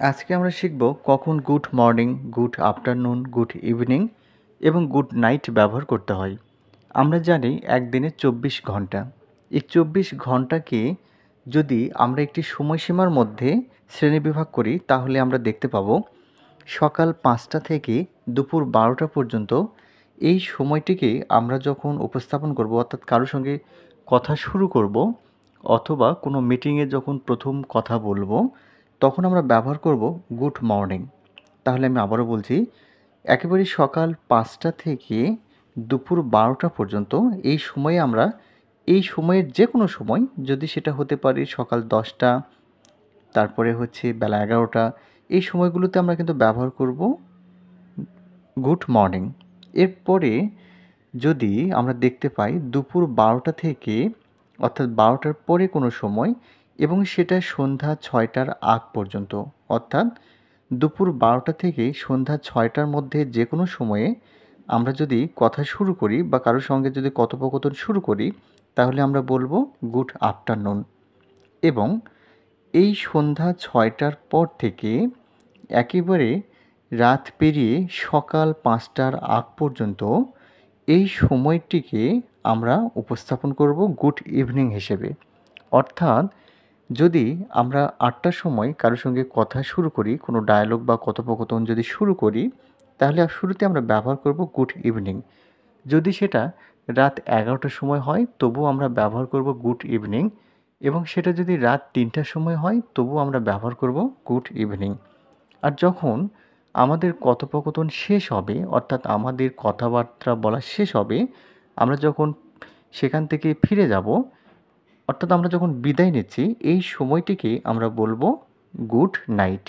আজকে আমরা শিখব কখন good morning, good afternoon, good evening এবং গুড নাইট ব্যবহার করতে হয়। আমরা জানি একদিনে ২৪ ঘন্টা। এই ২৪ ঘন্টাকে যদি আমরা একটি সময়সীমার মধ্যে শ্রেণীবিভাগ করি তাহলে আমরা দেখতে পাবো সকাল ৫টা থেকে দুপুর ১২টা পর্যন্ত এই সময়টিকে আমরা যখন উপস্থাপন করব, অর্থাৎ কারো সঙ্গে কথা শুরু করব অথবা কোনো মিটিংয়ে যখন প্রথম কথা বলবো, তখন আমরা ব্যবহার করব গুড মর্নিং। তাহলে আমি আবারও বলছি, একেবারে সকাল ৫টা থেকে দুপুর ১২টা পর্যন্ত এই সময়ে আমরা এই সময়ের যে কোনো সময়, যদি সেটা হতে পারে সকাল ১০টা, তারপরে হচ্ছে বেলা ১১টা, এই সময়গুলোতে আমরা কিন্তু ব্যবহার করব গুড মর্নিং। এরপরে যদি আমরা দেখতে পাই দুপুর ১২টা থেকে, অর্থাৎ ১২টার পরে কোনো সময় এবং সেটা সন্ধ্যা ৬টার আগ পর্যন্ত, অর্থাৎ দুপুর ১২টা থেকে সন্ধ্যা ৬টার মধ্যে যে কোনো সময়ে আমরা যদি কথা শুরু করি বা কারোর সঙ্গে যদি কথোপকথন শুরু করি, তাহলে আমরা বলবো গুড আফটারনুন। এবং এই সন্ধ্যা ৬টার পর থেকে একেবারে রাত পেরিয়ে সকাল ৫টার আগ পর্যন্ত এই সময়টিকে আমরা উপস্থাপন করব গুড ইভিনিং হিসেবে। অর্থাৎ যদি আমরা ৮টার সময় কারো সঙ্গে কথা শুরু করি, কোনো ডায়ালগ বা কথোপকথন যদি শুরু করি, তাহলে শুরুতে আমরা ব্যবহার করব গুড ইভিনিং। যদি সেটা রাত ১১টার সময় হয় তবুও আমরা ব্যবহার করব গুড ইভিনিং, এবং সেটা যদি রাত ৩টার সময় হয় তবুও আমরা ব্যবহার করব গুড ইভিনিং। আর যখন আমাদের কথোপকথন শেষ হবে, অর্থাৎ আমাদের কথাবার্তা বলা শেষ হবে, আমরা যখন সেখান থেকে ফিরে যাব, অর্থাৎ আমরা যখন বিদায় নিচ্ছি, এই সময়টিকে আমরা বলবো গুড নাইট।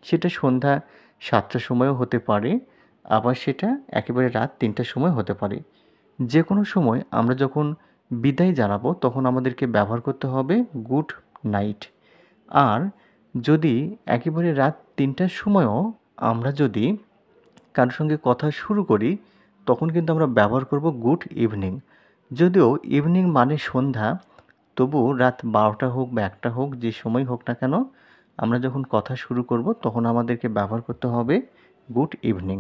সেটা সন্ধ্যা ৭টার সময়ও হতে পারে, আবার সেটা একেবারে রাত ৩টার সময় হতে পারে। যে কোনো সময় আমরা যখন বিদায় জানাবো তখন আমাদেরকে ব্যবহার করতে হবে গুড নাইট। আর যদি একেবারে রাত ৩টার সময়ও আমরা যদি কারোর সঙ্গে কথা শুরু করি, তখন কিন্তু আমরা ব্যবহার করব গুড ইভিনিং। যদিও ইভিনিং মানে সন্ধ্যা, তবুও রাত ১২টা হোক বা ১টা হোক, যে সময় হোক না কেন, আমরা যখন কথা শুরু করব তখন আমাদেরকে ব্যবহার করতে হবে গুড ইভিনিং।